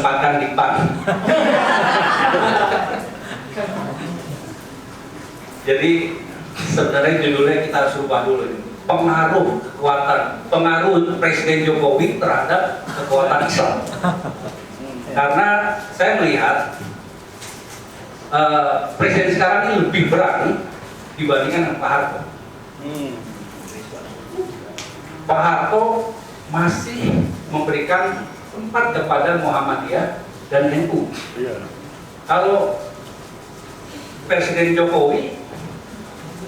ditempatkan di PAN. Jadi sebenarnya judulnya kita harus ubah dulu ini. Pengaruh Presiden Jokowi terhadap kekuatan Islam. Karena saya melihat Presiden sekarang ini lebih berani dibandingkan dengan Pak Harto. Pak Harto masih memberikan tempat kepada Muhammadiyah dan NU. Kalau Presiden Jokowi,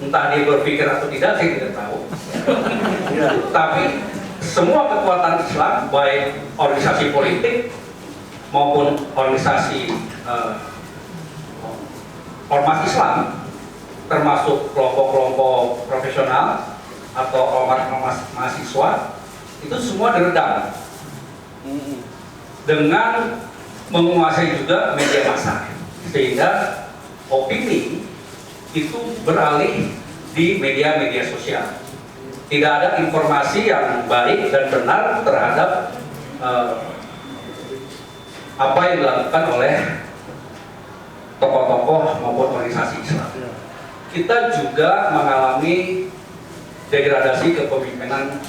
entah dia berpikir atau tidak, saya tidak tahu. Tapi semua kekuatan Islam, baik organisasi politik maupun organisasi ormas Islam, termasuk kelompok-kelompok profesional atau ormas mahasiswa, itu semua diredam dengan menguasai juga media massa, sehingga opini itu beralih di media-media sosial. Tidak ada informasi yang baik dan benar terhadap apa yang dilakukan oleh tokoh-tokoh maupun organisasi Islam. Kita juga mengalami degradasi kepemimpinan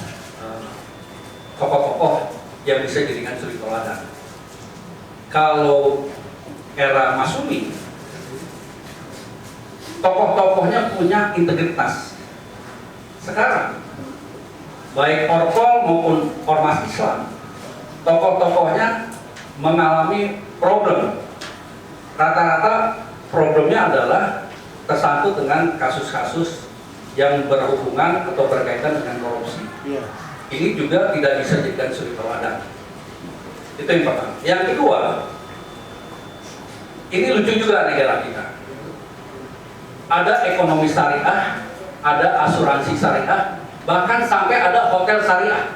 tokoh-tokoh yang bisa dijadikan suri teladan. Kalau era Masyumi, tokoh-tokohnya punya integritas. Sekarang, baik Orpol maupun ormas Islam, tokoh-tokohnya mengalami problem. Rata-rata problemnya adalah tersangkut dengan kasus-kasus yang berhubungan atau berkaitan dengan korupsi. Ini juga tidak bisa dijadikan suri teladan. Itu yang pertama. Yang kedua, ini lucu juga negara kita. Ada ekonomi syariah, ada asuransi syariah, bahkan sampai ada hotel syariah.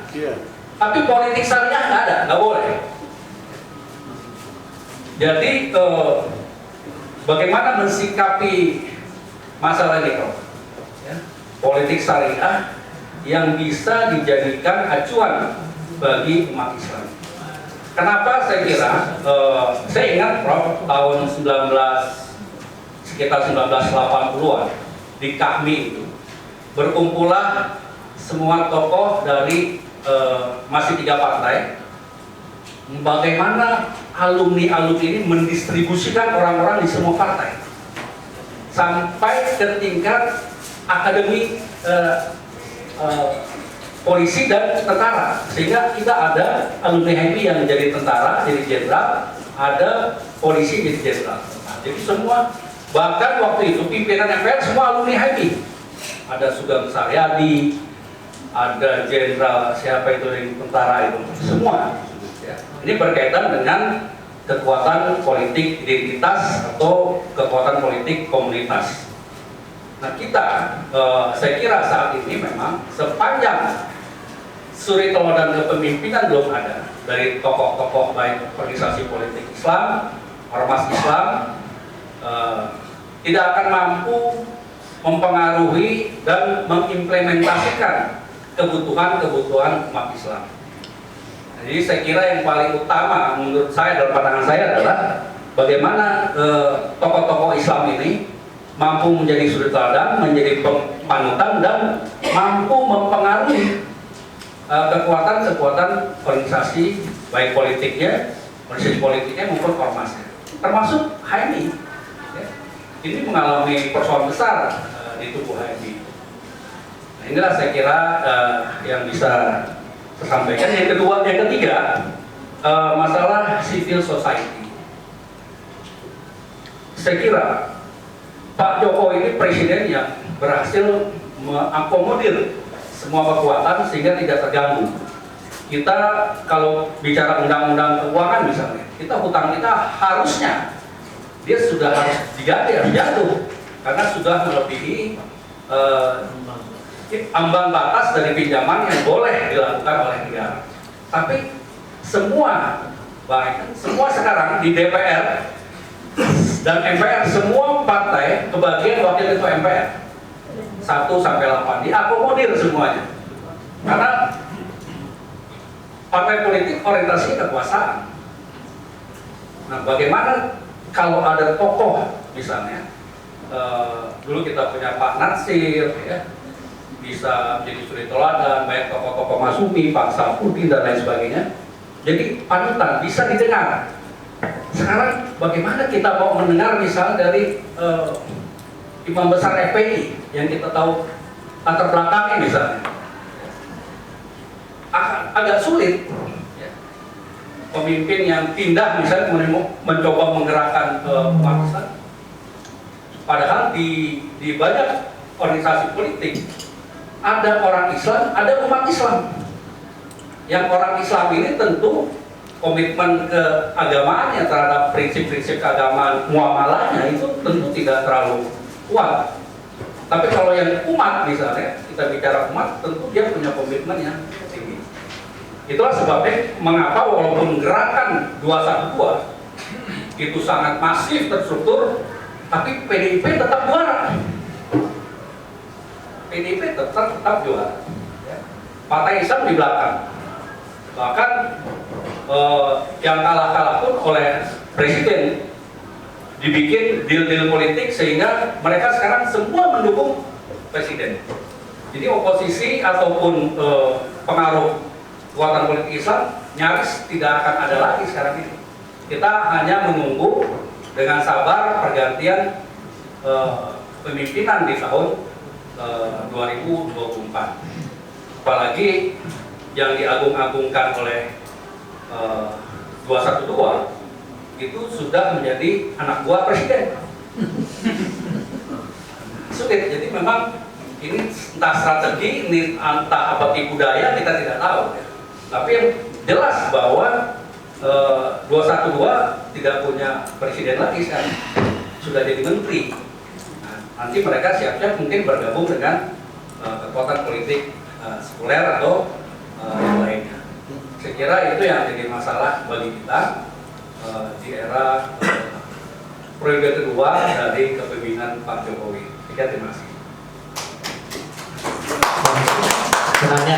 Tapi politik syariah nggak ada, nggak boleh. Jadi bagaimana mensikapi masalah ini, Prof? Ya, politik syariah yang bisa dijadikan acuan bagi umat Islam. Kenapa saya kira, saya ingat Prof, tahun sekitar 1980-an di Kahmi itu berkumpullah semua tokoh dari masih 3 partai. Bagaimana alumni-alumni ini mendistribusikan orang-orang di semua partai sampai ke tingkat akademi polisi dan tentara, sehingga kita ada alumni HMI yang jadi tentara, jadi jenderal, ada polisi jadi jenderal. Nah, jadi semua, bahkan waktu itu pimpinan MPR semua alumni HMI. Ada Sugeng Saryadi, ada jenderal siapa itu yang tentara itu, semua. Ya. Ini berkaitan dengan kekuatan politik identitas atau kekuatan politik komunitas. Nah kita, saya kira saat ini memang sepanjang suri teladan kepemimpinan belum ada dari tokoh-tokoh baik organisasi politik Islam, ormas Islam, tidak akan mampu mempengaruhi dan mengimplementasikan kebutuhan-kebutuhan umat Islam. Jadi saya kira yang paling utama menurut saya dalam pandangan saya adalah bagaimana tokoh-tokoh Islam ini mampu menjadi suri teladan, menjadi panutan, dan mampu mempengaruhi kekuatan-kekuatan organisasi baik politiknya, organisasi politiknya maupun ormasnya, termasuk HMI. Ya. Ini mengalami persoalan besar di tubuh HMI. Nah, inilah saya kira yang bisa saya sampaikan. Yang ketiga, masalah civil society. Saya kira Pak Jokowi ini presiden yang berhasil mengakomodir semua kekuatan sehingga tidak terganggu. Kita kalau bicara undang-undang keuangan misalnya, hutang kita harusnya dia sudah harus diganti, harus jatuh, karena sudah melebihi ambang batas dari pinjaman yang boleh dilakukan oleh negara. Tapi semua, baik semua sekarang di DPR dan MPR, semua partai kebagian wakil ketua MPR 1 sampai 8 diakomodir semuanya, karena partai politik orientasinya kekuasaan. Nah, bagaimana kalau ada tokoh misalnya, dulu kita punya Pak Natsir, ya, bisa menjadi suri teladan, banyak tokoh-tokoh Masumi, Pak Sapudi dan lain sebagainya. Jadi panutan bisa didengar. Sekarang bagaimana kita mau mendengar misalnya dari Imam Besar FPI yang kita tahu latar belakangnya misalnya, agak sulit. Pemimpin yang pindah misalnya mencoba menggerakkan umat Islam. Padahal di banyak organisasi politik ada orang Islam, ada umat Islam. Yang orang Islam ini tentu komitmen keagamaannya terhadap prinsip-prinsip keagamaan muamalahnya itu tentu tidak terlalu kuat. Tapi kalau yang umat misalnya, kita bicara umat, tentu dia punya komitmen yang tinggi. Itulah sebabnya mengapa walaupun gerakan 212 itu sangat masif, terstruktur, tapi PDIP tetap juara. PDIP tetap juara. Partai Islam di belakang. Bahkan yang kalah-kalah pun oleh presiden dibikin deal-deal politik sehingga mereka sekarang semua mendukung presiden. Jadi oposisi ataupun pengaruh kekuatan politik Islam nyaris tidak akan ada lagi sekarang ini. Kita hanya menunggu dengan sabar pergantian pemimpinan di tahun 2024. Apalagi yang diagung-agungkan oleh 212 itu sudah menjadi anak buah presiden. Sulit. Jadi memang ini entah strategi, ini entah apa tipu daya, kita tidak tahu. Tapi yang jelas bahwa 212 tidak punya presiden lagi sekarang, sudah jadi menteri. Nah, nanti mereka siap-siap mungkin bergabung dengan kekuatan politik sekuler atau yang lainnya. Saya kira itu yang jadi masalah bagi kita di era periode kedua dari kepemimpinan Pak Jokowi. Terima kasih. Penanya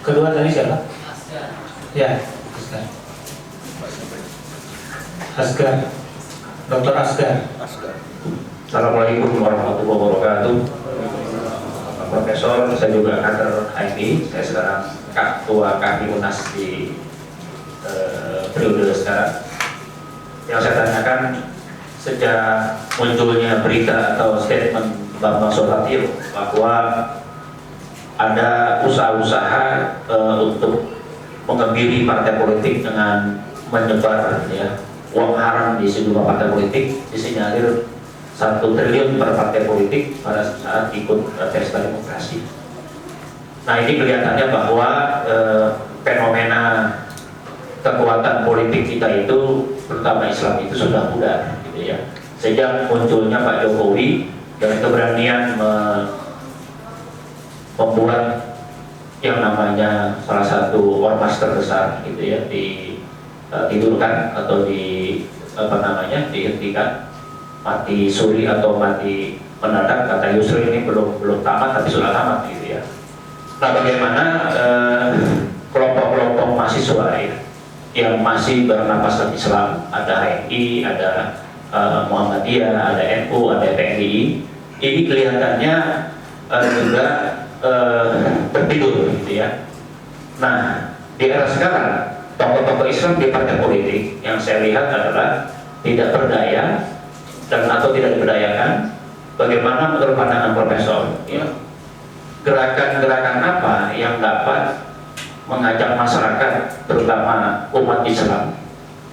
kedua tadi siapa? Asgar. Ya, Asgar. Dr. Asgar. Assalamualaikum warahmatullahi wabarakatuh. Profesor, saya juga kader HMI. Saya sekarang ketua KMI UNAS di periode sekarang. Yang saya tanyakan, sejak munculnya berita atau statement Bambang Suratio bahwa ada usaha-usaha untuk mengebiri partai politik dengan menyebar uang haram di sejumlah partai politik, disinyalir 1 triliun per partai politik pada saat ikut pesta demokrasi. Nah, ini kelihatannya bahwa fenomena kekuatan politik kita itu, terutama Islam itu sudah pudar, gitu ya. Sejak munculnya Pak Jokowi dengan keberanian membuat yang namanya salah satu ormas terbesar, gitu ya, ditidurkan atau dihentikan, mati suri atau mati mendadak. Kata Yusril ini belum tamat tapi sudah tamat, gitu ya. Nah, bagaimana kelompok-kelompok mahasiswa yang masih bernapas Islam, ada HMI, ada Muhammadiyah, ada NU, ada PNI, ini kelihatannya juga tertidur, gitu ya. Nah, di era sekarang tokoh-tokoh Islam di partai politik yang saya lihat adalah tidak berdaya dan atau tidak diberdayakan. Bagaimana menurut pandangan Profesor, ya, gerakan-gerakan apa yang dapat mengajak masyarakat, terutama umat Islam,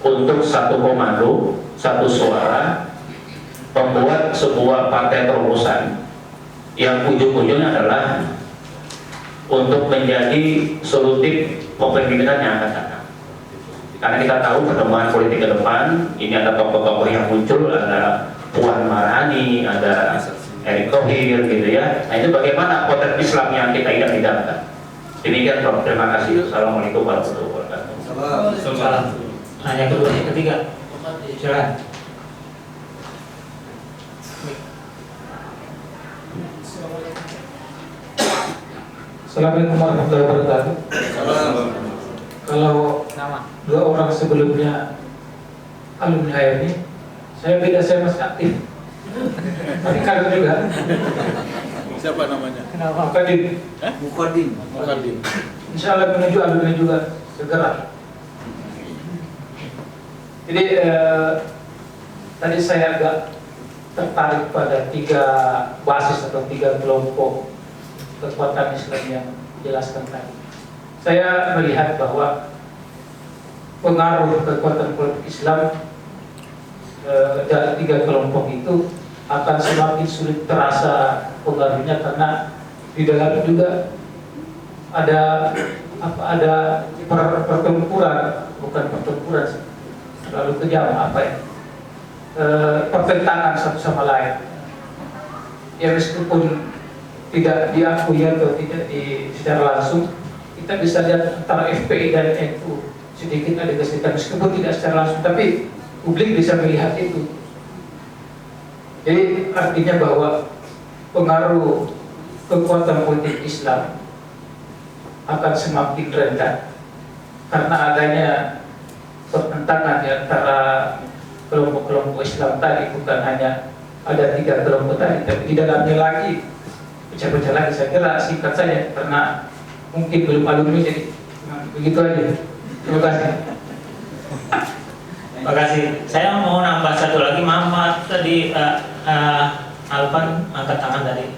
untuk satu komando, satu suara, membuat sebuah partai terobosan yang ujung-ujungnya adalah untuk menjadi solutif kepemimpinan yang akan datang. Karena kita tahu perkembangan politik ke depan, ini ada tokoh-tokoh yang muncul, ada Puan Maharani, ada Erick Thohir, gitu ya. Nah, itu bagaimana potret Islam yang kita idam-idamkan. Demikian, Prof. Terima kasih. Assalamualaikum warahmatullahi wabarakatuh. Salam. Nanya kedua, yang ketiga. Silakan. Assalamualaikum warahmatullahi wabarakatuh. Kalau dua orang sebelumnya alumni HMI. Saya beda, saya masih aktif. Tapi kader juga. Siapa namanya? Kenapa? Kadin. Mukhadin. Insya Allah menuju alumni juga segera. Jadi tadi saya agak tertarik pada 3 basis atau 3 kelompok kekuatan Islam yang dijelaskan tadi. Saya melihat bahwa pengaruh kekuatan politik Islam dari 3 kelompok itu akan semakin sulit terasa pengaruhnya, karena di dalam juga ada pertempuran, bukan pertempuran, lalu kejam pertentangan satu sama lain. Ya meskipun tidak diakui atau tidak secara langsung, kita bisa lihat antara FPI dan NU sedikit ada kesulitan meskipun tidak secara langsung, tapi publik bisa melihat itu. Jadi artinya bahwa pengaruh kekuatan politik Islam akan semakin rendah karena adanya pertentangan di antara kelompok-kelompok Islam tadi. Bukan hanya ada 3 kelompok tadi, tapi di dalamnya lagi pecah-pecah lagi. Saya kira singkat saja karena mungkin belum alumni, jadi begitu aja. Terima kasih. Terima kasih. Saya mau nambah satu lagi. Maaf tadi Alvan angkat tangan dari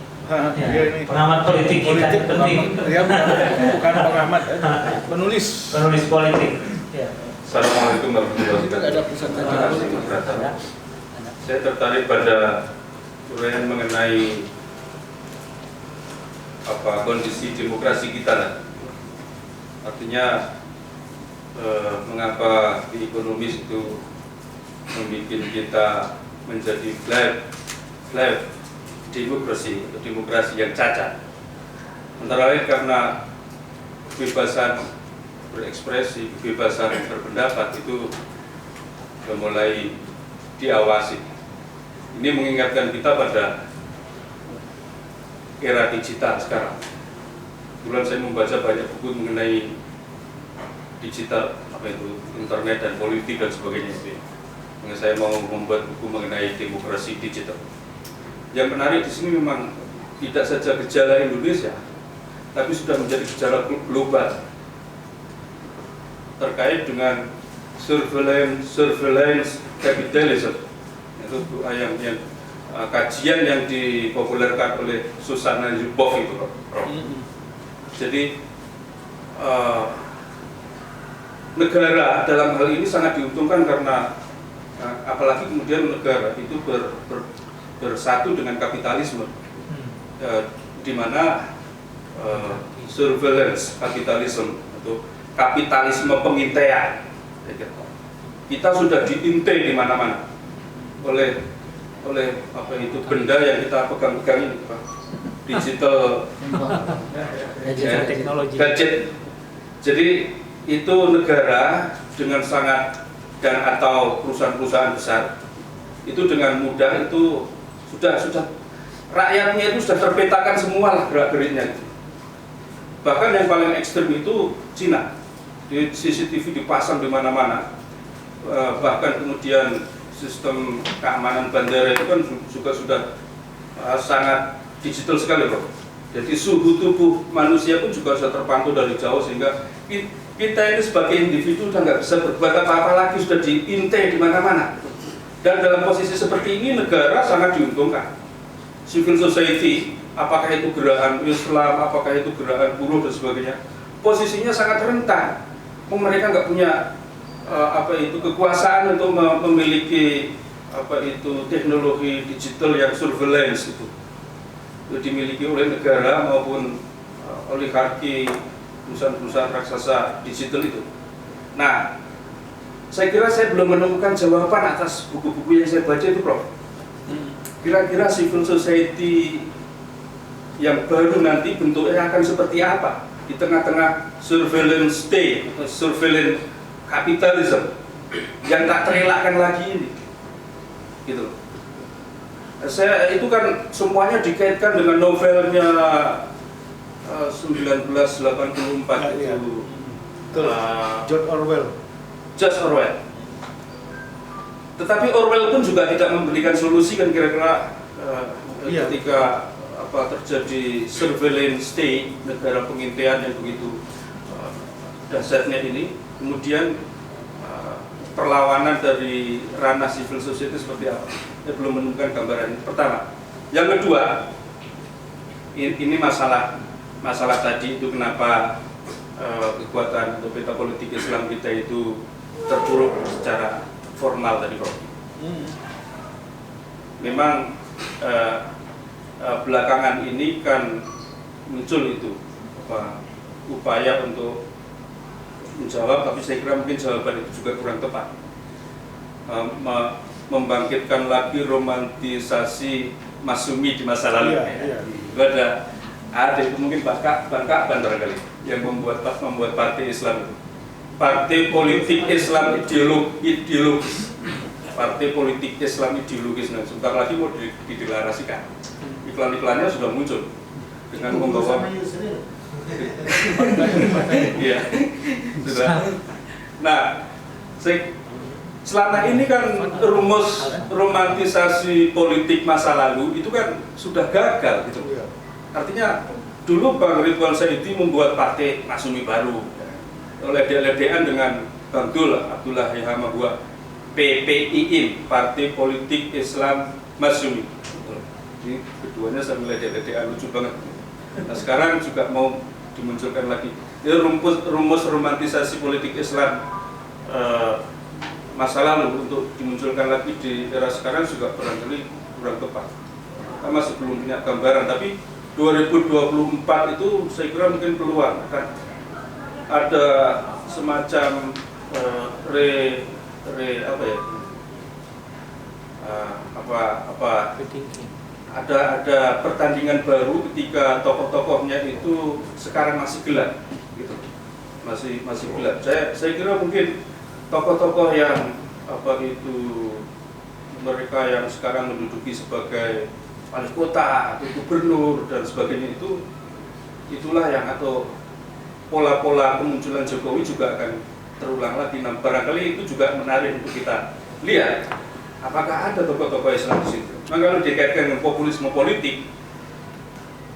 pengamat politik kita. Penting. Ya, bukan pengamat, penulis politik. Ya. Assalamualaikum warahmatullahi ada wabarakatuh. pusat Saya tertarik pada uraian mengenai kondisi demokrasi kita lah. Artinya mengapa di ekonomis itu membuat kita menjadi flat demokrasi yang cacat. Antara lain karena kebebasan berekspresi, kebebasan berpendapat itu mulai diawasi. Ini mengingatkan kita pada era digital sekarang. Kebetulan saya membaca banyak buku mengenai digital, internet dan politik dan sebagainya. Saya mau membuat buku mengenai demokrasi digital. Yang menarik di sini memang tidak saja gejala Indonesia, tapi sudah menjadi gejala global terkait dengan surveillance capitalism. Itu yang kajian yang dipopulerkan oleh Susanna Zuboff itu, Prof. Jadi negara dalam hal ini sangat diuntungkan karena apalagi kemudian negara itu bersatu dengan kapitalisme, di mana surveillance kapitalisme atau kapitalisme pengintaian, kita sudah diintai di mana-mana oleh benda yang kita pegang-pegang ini, digital teknologi. gadget. Jadi itu negara dengan sangat atau perusahaan-perusahaan besar itu dengan mudah itu sudah rakyatnya itu sudah terpetakan semua lah gerak-geriknya. Bahkan yang paling ekstrem itu Cina, di CCTV dipasang di mana-mana. Bahkan kemudian sistem keamanan bandara itu kan juga sudah sangat digital sekali, Bro. Jadi suhu tubuh manusia pun juga sudah terpantau dari jauh, sehingga kita ini sebagai individu sudah nggak bisa berbuat apa-apa lagi, sudah diintai di mana-mana. Dan dalam posisi seperti ini negara sangat diuntungkan. Civil society, apakah itu gerakan Islam, apakah itu gerakan buruh dan sebagainya, posisinya sangat rentan. Mereka nggak punya kekuasaan untuk memiliki teknologi digital yang surveillance itu dimiliki oleh negara maupun oligarki perusahaan-perusahaan raksasa digital itu. Nah, saya kira saya belum menemukan jawaban atas buku-buku yang saya baca itu, Prof. Kira-kira civil society yang baru nanti bentuknya akan seperti apa di tengah-tengah surveillance state, surveillance kapitalisme yang tak terelakkan lagi ini, gitu. Saya itu kan semuanya dikaitkan dengan novelnya 1984 itu, George Orwell. Tetapi Orwell pun juga tidak memberikan solusi kan kira-kira Iya. ketika terjadi surveillance state, negara pengintian yang begitu dahsyatnya ini, kemudian perlawanan dari ranah civil society seperti apa? Saya belum menemukan gambaran. Pertama, yang kedua, ini masalah tadi itu kenapa kekuatan atau peta politik Islam kita itu terpuruk secara formal tadi kok. Memang belakangan ini kan muncul itu upaya untuk menjawab, tapi saya kira mungkin jawaban itu juga kurang tepat. Membangkitkan lagi romantisasi Masyumi di masa lalu. Iya. Itu ada itu mungkin Bang Kakban barangkali yang membuat partai Islam itu. Partai politik Islam ideologis. Partai politik Islam ideologis, nah, sebentar lagi mau dideklarasikan. Iklan-iklannya sudah muncul dengan membawa. Iya, sudah. Nah, selama ini kan rumus romantisasi politik masa lalu itu kan sudah gagal gitu. Artinya dulu Bang Ridwan Saidi membuat partai Masyumi baru, lede-ledean dengan Bang Dul Abdullah Yahamahua, PPIIM, Partai Politik Islam Masyumi. Ini keduanya sambil lede-ledean, lucu banget. Nah, sekarang juga mau dimunculkan lagi. Ini rumus romantisasi politik Islam masa lalu untuk dimunculkan lagi di era sekarang juga barangkali kurang tepat. Kita masih belum punya gambaran, tapi 2024 itu saya kira mungkin peluang akan ada semacam ada pertandingan baru ketika tokoh-tokohnya itu sekarang masih gelap gitu. Masih gelap. Saya kira mungkin tokoh-tokoh yang mereka yang sekarang menduduki sebagai wali kota atau gubernur dan sebagainya itulah yang atau pola-pola kemunculan Jokowi juga akan terulang lagi. Nah, barangkali itu juga menarik untuk kita lihat apakah ada tokoh-tokoh Islam di situ. Nah, kalau dikaitkan dengan populisme politik,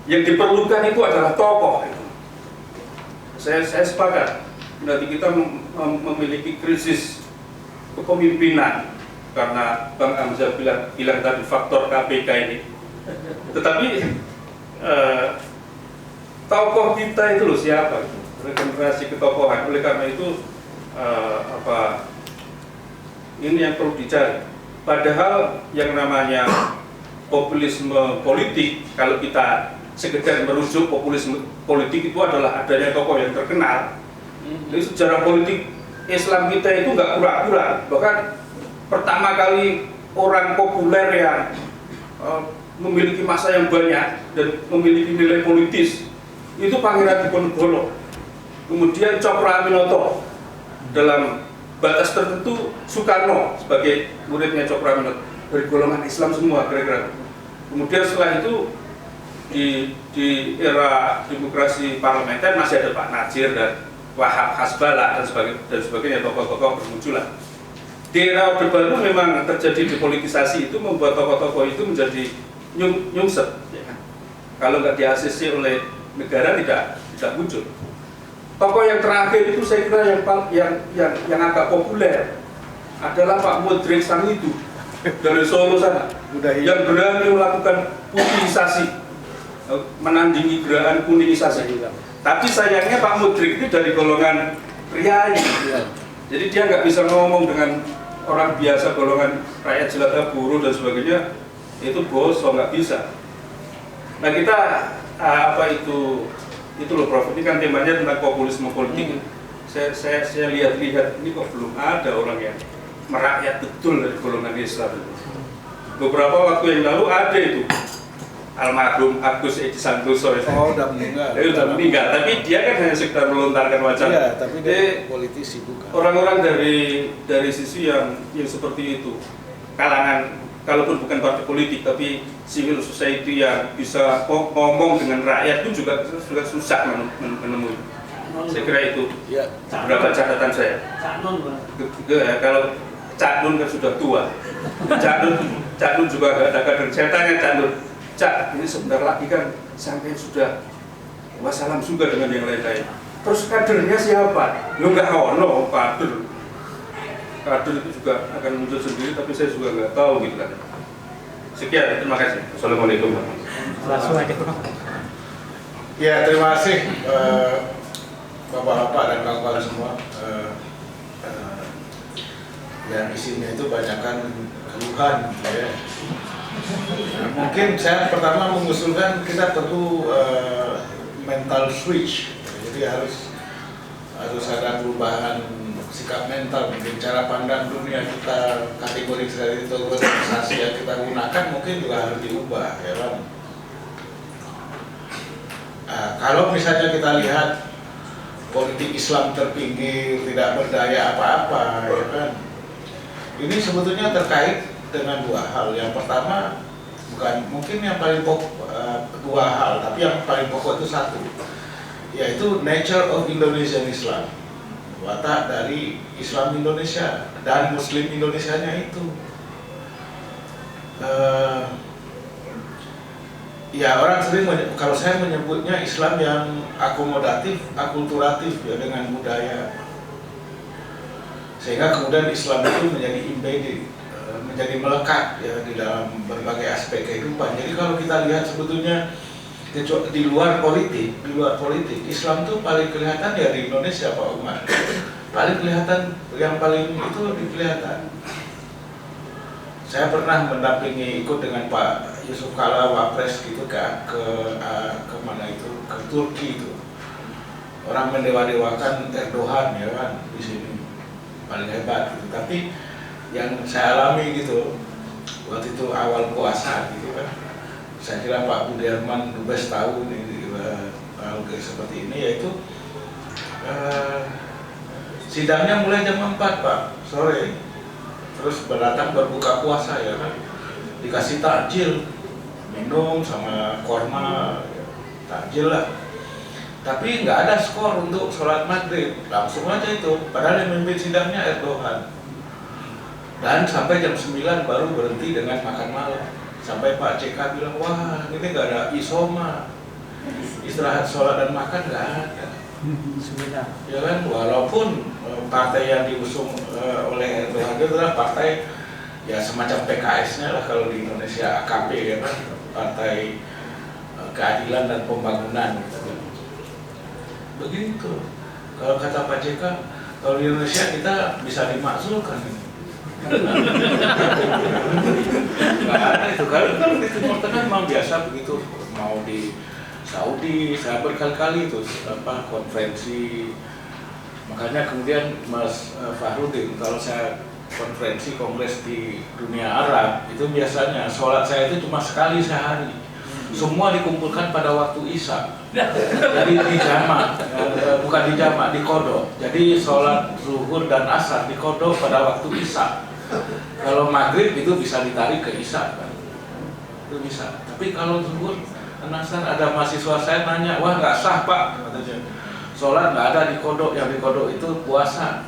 yang diperlukan itu adalah tokoh. Saya sepakat. Nanti kita memiliki krisis kepemimpinan karena Bang Hamzah bilang tadi faktor KPK ini. Tetapi tokoh kita itu loh siapa? Regenerasi ketokohan. Oleh karena itu ini yang perlu dicari. Padahal yang namanya populisme politik, kalau kita sekedar merujuk populisme politik itu adalah adanya tokoh yang terkenal. Jadi sejarah politik Islam kita itu nggak pura-pura. Bahkan pertama kali orang populer yang memiliki massa yang banyak dan memiliki nilai politis itu Pangeran Diponegoro, kemudian Cokro Aminoto, dalam batas tertentu Soekarno sebagai muridnya Cokro Aminoto, dari golongan Islam semua kira-kira. Kemudian setelah itu di era demokrasi parlementer masih ada Pak Najir dan Wahab Hasbala dan sebagainya tokoh-tokoh bermunculan. Di era Orde Baru memang terjadi depolitisasi, itu membuat tokoh-tokoh itu menjadi nyungsep, ya kan? Kalau nggak di-ACC oleh negara tidak muncul. Tokoh yang terakhir itu saya kira yang agak populer adalah Pak Mudrik Sangidu dari Solo sana, yang berani melakukan kuningisasi, menandingi gerakan kuningisasi. Tapi sayangnya Pak Mudrik itu dari golongan priai, jadi dia nggak bisa ngomong dengan orang biasa, golongan rakyat jelata, buruh dan sebagainya, itu bosok, nggak bisa. Nah kita itu loh Prof, ini kan temanya tentang populisme politik. Saya lihat-lihat ini kok belum ada orang yang merakyat betul dari golongan Islam. Beberapa waktu yang lalu ada itu almarhum Agus Edi Santoso. Udah meninggal. Udah meninggal, tapi dia kan hanya sekedar melontarkan wacana. Iya, tapi dia politisi bukan. Orang-orang dari sisi yang seperti itu, kalangan, kalaupun bukan partai politik tapi civil society yang bisa ngomong dengan rakyat itu juga susah menemui. Saya kira itu beberapa catatan saya. Kalau Cak Nun kan sudah tua. Cak Nun juga agak ada kader. Saya tanya Cak Nun, Cak, ini sebentar lagi kan sampai sudah wassalam juga dengan yang lain-lain. Terus kadernya siapa? Lu nggak ono kader. Kader itu juga akan muncul sendiri, tapi saya juga nggak tahu gitu kan. Sekian, terima kasih. Assalamualaikum warahmatullahi wabarakatuh. Ya, terima kasih Bapak-bapak dan kawan-kawan semua. Yang isinya itu banyakkan keluhan, ya. Nah, mungkin saya pertama mengusulkan kita perlu mental switch, jadi harus ada perubahan sikap mental, mungkin cara pandang dunia kita, kategori organisasi yang kita gunakan mungkin juga harus diubah, ya kan? Kalau misalnya kita lihat politik Islam terpinggir, tidak berdaya apa-apa, ya kan? Ini sebetulnya terkait dengan dua hal. Yang pertama, bukan mungkin yang paling pokok, dua hal, tapi yang paling pokok itu satu, yaitu nature of Indonesian Islam, watak dari Islam Indonesia dan Muslim Indonesianya itu. Ya, orang sering, kalau saya menyebutnya Islam yang akomodatif, akulturatif, ya, dengan budaya. Sehingga kemudian Islam itu menjadi embedded, menjadi melekat, ya, di dalam berbagai aspek kehidupan. Jadi kalau kita lihat sebetulnya di luar politik, Islam itu paling kelihatan ya di Indonesia, Pak Umar. Paling kelihatan, yang paling itu kelihatan. Saya pernah mendampingi, ikut dengan Pak Yusuf Kala Wapres gitu ke mana itu, ke Turki itu. Orang mendewa-dewakan Erdogan, ya kan, di sini paling hebat gitu. Tapi yang saya alami gitu waktu itu awal puasa gitu kan, saya kira Pak Budiarman Dubes tahu nih hal seperti ini, yaitu sidangnya mulai jam 4 Pak sore, terus berdatang berbuka puasa, ya kan, dikasih takjil, minum sama korma, ya, takjil lah. Tapi nggak ada skor untuk sholat maghrib, langsung aja itu. Padahal yang memimpin sidangnya Erdogan. Dan sampai jam 9 baru berhenti dengan makan malam. Sampai Pak JK bilang, wah ini nggak ada isoma, istirahat sholat dan makan nggak ada. Ya kan, walaupun partai yang diusung oleh Erdogan itu adalah partai ya semacam PKS-nya lah kalau di Indonesia, AKP, ya kan, Partai Keadilan dan Pembangunan gitu. Begitu. Kalau kata Pak JK, kalau di Indonesia kita bisa dimakzulkan. Nggak ada itu. Kalau di Timur Tengah memang biasa begitu. Mau di Saudi, saya berkali-kali itu konferensi. Makanya kemudian Mas Fahrudin, kalau saya konferensi kongres di dunia Arab, itu biasanya sholat saya itu cuma sekali sehari. Semua dikumpulkan pada waktu Isya. Jadi di jamak, bukan di jamak, di kodok. Jadi sholat zuhur dan asar di kodok pada waktu Isya. Kalau maghrib itu bisa ditarik ke Isya kan, itu bisa. Tapi kalau zuhur dan asar, ada mahasiswa saya nanya, wah nggak sah Pak, katanya. Sholat nggak ada di kodok, yang di kodok itu puasa.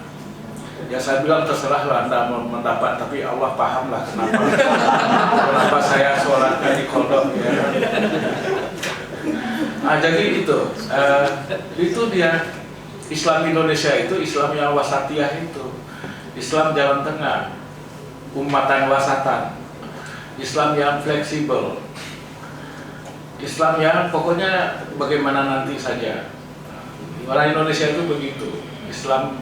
Ya saya bilang terserahlah Anda mau mendapat, tapi Allah pahamlah kenapa saya sholatnya di kodok, ya. Nah, jadi itu dia Islam Indonesia itu, Islam yang wasatiyah itu, Islam jalan tengah, ummatan wasatan, Islam yang fleksibel, Islam yang pokoknya bagaimana nanti saja. Orang Indonesia itu begitu. Islam,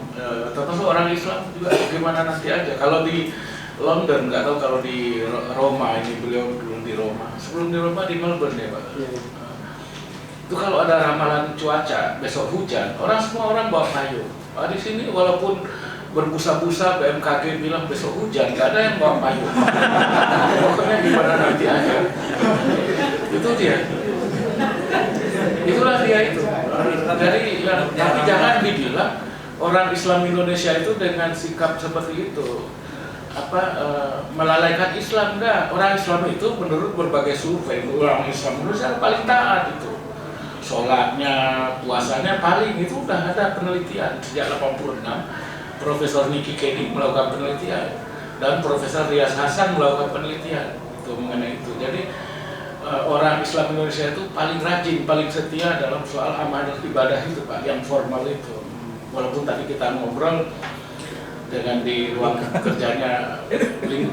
termasuk orang Islam juga bagaimana nanti aja. Kalau di London, nggak tahu kalau di Roma, ini beliau belum di Roma. Sebelum di Roma di Melbourne ya Pak. Itu kalau ada ramalan cuaca besok hujan, semua orang bawa payung. Di sini walaupun berbusa-busa BMKG bilang besok hujan, nggak ada yang bawa payung. Pokoknya gimana nanti aja. Itu dia. Itulah dia itu. Tapi jangan dibilang orang Islam Indonesia itu dengan sikap seperti itu melalaikan Islam. Enggak. Orang Islam itu menurut berbagai survei, orang Islam Indonesia paling taat itu. Sholatnya, puasanya paling, itu udah ada penelitian sejak 86. Profesor Niki Kedik melakukan penelitian. dan Profesor Rias Hasan melakukan penelitian itu mengenai itu. Jadi orang Islam Indonesia itu paling rajin, paling setia dalam soal amal ibadah itu Pak, yang formal itu. Walaupun tadi kita ngobrol dengan di ruang kerjanya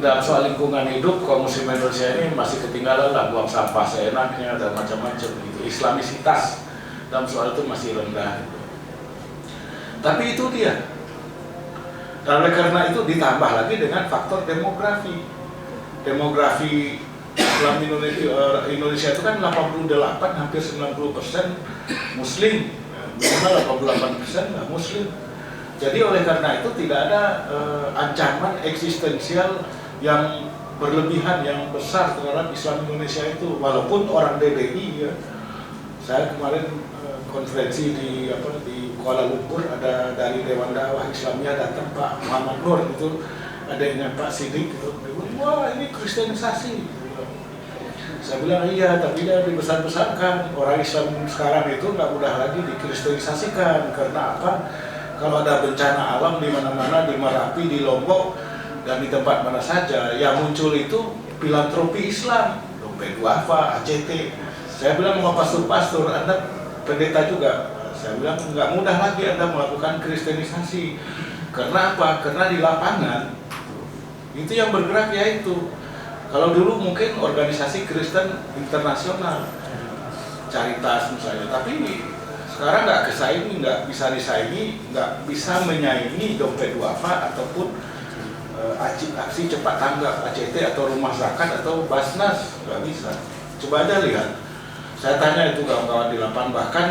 dalam soal lingkungan hidup, kaum muslim Indonesia ini masih ketinggalan lah, buang sampah seenaknya dan macam-macam gitu. Islamisitas dalam soal itu masih rendah gitu. Tapi itu dia. Dan oleh karena itu ditambah lagi dengan faktor demografi. Demografi Islam Indonesia itu kan 88, hampir 90% muslim, minimal 88% nggak muslim. Jadi oleh karena itu tidak ada ancaman eksistensial yang berlebihan, yang besar terhadap Islam Indonesia itu. Walaupun orang DDI ya, saya kemarin konferensi di Kuala Lumpur, ada dari Dewan Dakwah Islamiyah datang Pak Muhammad Nur, itu adanya Pak Sidik gitu. Wah ini kristenisasi. Saya bilang iya, tapi dia dibesar-besarkan. Orang Islam sekarang itu nggak mudah lagi dikristenisasikan. Karena apa? Kalau ada bencana alam di mana-mana, di Merapi, di Lombok, dan di tempat mana saja, yang muncul itu filantropi Islam, dompet duafa, ACT. Saya bilang sama pastor-pastor, Anda pendeta juga. Saya bilang nggak mudah lagi Anda melakukan kristenisasi. Karena apa? Karena di lapangan itu yang bergerak yaitu. Kalau dulu mungkin organisasi Kristen internasional, Caritas misalnya, tapi sekarang nggak kesaingi, nggak bisa disaingi, nggak bisa menyaingi dompet duafa ataupun aksi cepat tanggap ACT atau rumah zakat atau Basnas, nggak bisa. Coba aja lihat. Saya tanya itu kawan-kawan di lapangan, bahkan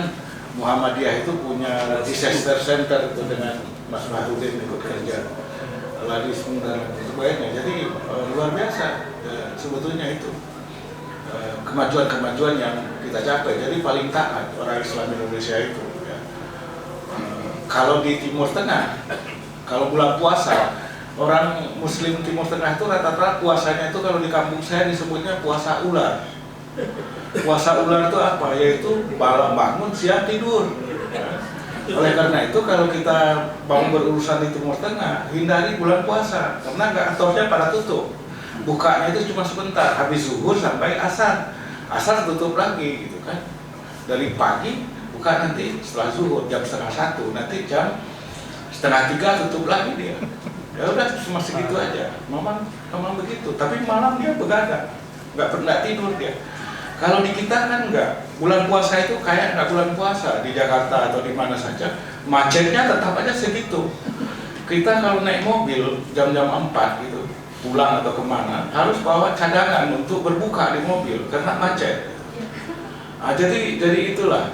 Muhammadiyah itu punya disaster center itu dengan Mas Mahrudin ikut kerja, Ladismu dan sebagainya. Jadi luar biasa sebetulnya itu kemajuan-kemajuan yang kita capai. Jadi paling taat orang Islam Indonesia itu ya. Kalau di Timur Tengah, kalau bulan puasa, orang Muslim Timur Tengah itu rata-rata puasanya itu kalau di kampung saya disebutnya puasa ular. Puasa ular itu apa? Yaitu malam bangun, siang tidur. Oleh karena itu kalau kita mau berurusan di Timur Tengah, hindari bulan puasa karena kantornya pada tutup. Bukanya itu cuma sebentar, habis zuhur sampai asar. Asar tutup lagi gitu kan. Dari pagi buka nanti setelah zuhur jam 12:30, nanti jam 2:30 tutup lagi dia. Ya udah cuma segitu aja. Memang begitu. Tapi malam dia begadang, nggak pernah tidur dia. Kalau di kita kan enggak. Bulan puasa itu kayak nggak bulan puasa di Jakarta atau di mana saja. Macetnya tetap aja segitu. Kita kalau naik mobil jam-jam 4 gitu, pulang atau kemana, harus bawa cadangan untuk berbuka di mobil karena macet. Nah, jadi itulah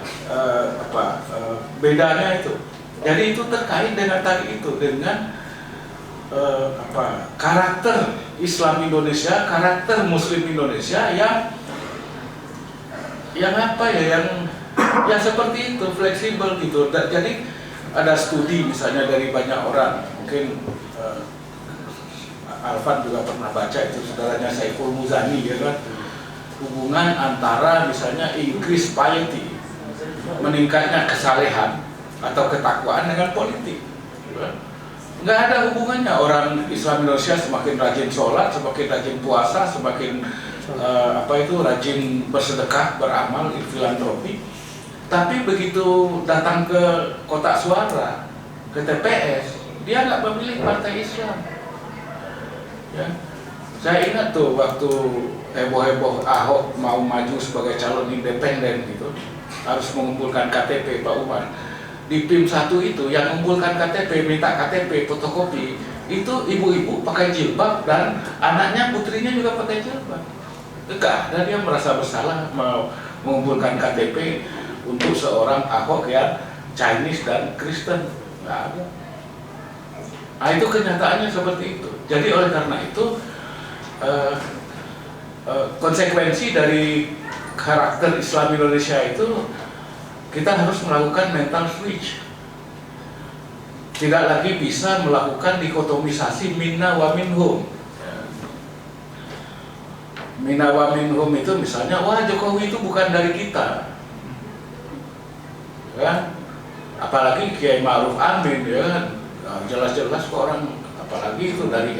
bedanya itu. Jadi itu terkait dengan tadi itu, dengan karakter Islam Indonesia, karakter Muslim Indonesia yang seperti itu, fleksibel gitu. Jadi ada studi misalnya dari banyak orang, mungkin Alvan juga pernah baca itu, saudaranya Saiful Muzani ya kan, hubungan antara misalnya increase piety, meningkatnya kesalehan atau ketakwaan dengan politik. Nggak ada hubungannya. Orang Islam Indonesia semakin rajin sholat, semakin rajin puasa, semakin rajin bersedekah, beramal, filantropi. Tapi begitu datang ke kotak suara, ke TPS, dia nggak memilih partai Islam. Ya. Saya ingat tuh waktu heboh-heboh Ahok mau maju sebagai calon independen gitu, harus mengumpulkan KTP Pak Umar. Di PIM 1 itu yang mengumpulkan KTP, minta KTP, fotokopi, itu ibu-ibu pakai jilbab dan anaknya, putrinya juga pakai jilbab. Enggak, dan dia merasa bersalah mau mengumpulkan KTP untuk seorang Ahok yang Chinese dan Kristen. Enggak ada. Nah, itu kenyataannya seperti itu. Jadi oleh karena itu konsekuensi dari karakter Islam Indonesia itu, kita harus melakukan mental switch. Tidak lagi bisa melakukan dikotomisasi minna wa minhum. Minna wa minhum itu misalnya, wah Jokowi itu bukan dari kita, ya. Apalagi Kiai Ma'ruf Amin, ya kan, jelas-jelas orang, apalagi itu dari